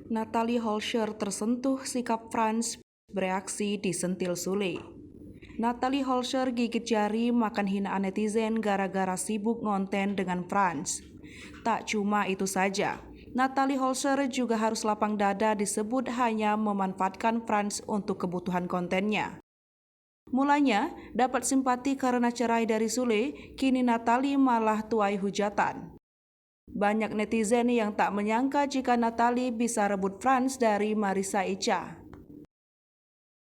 Natalie Holscher tersentuh sikap Frans bereaksi disentil Sule. Natalie Holscher gigit jari makan hinaan netizen gara-gara sibuk ngonten dengan Frans. Tak cuma itu saja, Natalie Holscher juga harus lapang dada disebut hanya memanfaatkan Frans untuk kebutuhan kontennya. Mulanya dapat simpati karena cerai dari Sule, kini Natalie malah tuai hujatan. Banyak netizen yang tak menyangka jika Natalie bisa rebut Frans dari Marissa Icha.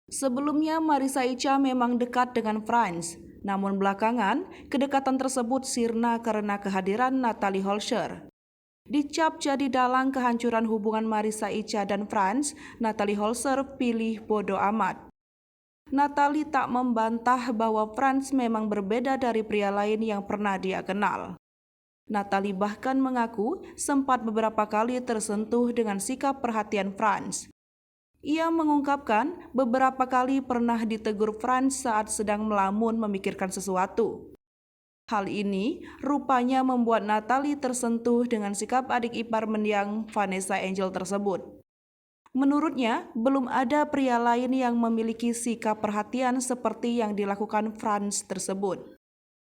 Sebelumnya Marissa Icha memang dekat dengan Frans, namun belakangan kedekatan tersebut sirna karena kehadiran Natalie Holscher. Dicap jadi dalang kehancuran hubungan Marissa Icha dan Frans, Natalie Holscher pilih bodo amat. Natalie tak membantah bahwa Frans memang berbeda dari pria lain yang pernah dia kenal. Natalie bahkan mengaku sempat beberapa kali tersentuh dengan sikap perhatian Frans. Ia mengungkapkan beberapa kali pernah ditegur Frans saat sedang melamun memikirkan sesuatu. Hal ini rupanya membuat Natalie tersentuh dengan sikap adik ipar mendiang Vanessa Angel tersebut. Menurutnya, belum ada pria lain yang memiliki sikap perhatian seperti yang dilakukan Frans tersebut.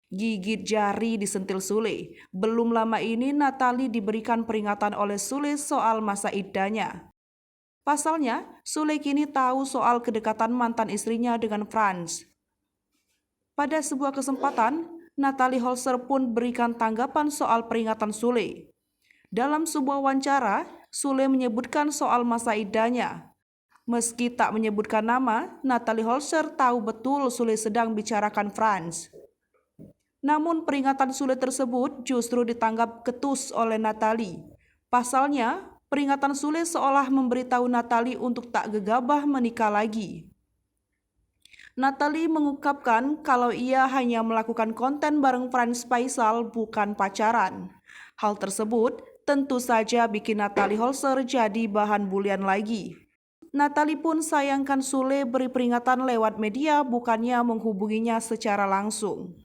Gigit jari disentil Sule. Belum lama ini Natalie diberikan peringatan oleh Sule soal masa iddahnya. Pasalnya, Sule kini tahu soal kedekatan mantan istrinya dengan Frans. Pada sebuah kesempatan, Natalie Holscher pun berikan tanggapan soal peringatan Sule. Dalam sebuah wawancara, Sule menyebutkan soal masa iddahnya. Meski tak menyebutkan nama, Natalie Holscher tahu betul Sule sedang bicarakan Frans. Namun peringatan Sule tersebut justru ditanggap ketus oleh Natalie. Pasalnya, peringatan Sule seolah memberitahu Natalie untuk tak gegabah menikah lagi. Natalie mengungkapkan kalau ia hanya melakukan konten bareng Frans Faisal, bukan pacaran. Hal tersebut tentu saja bikin Natalie Holscher jadi bahan bulian lagi. Natalie pun sayangkan Sule beri peringatan lewat media, bukannya menghubunginya secara langsung.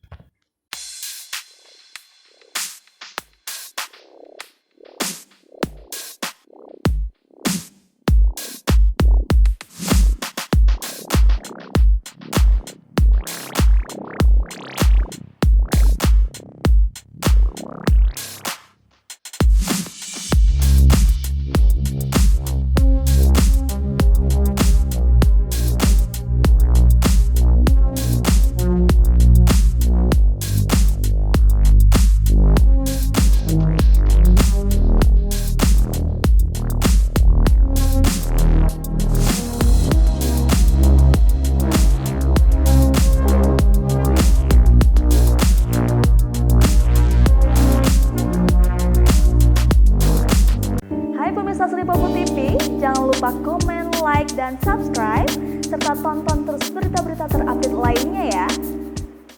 Sri Popo TV, jangan lupa komen, like, dan subscribe, serta tonton terus berita-berita terupdate lainnya ya.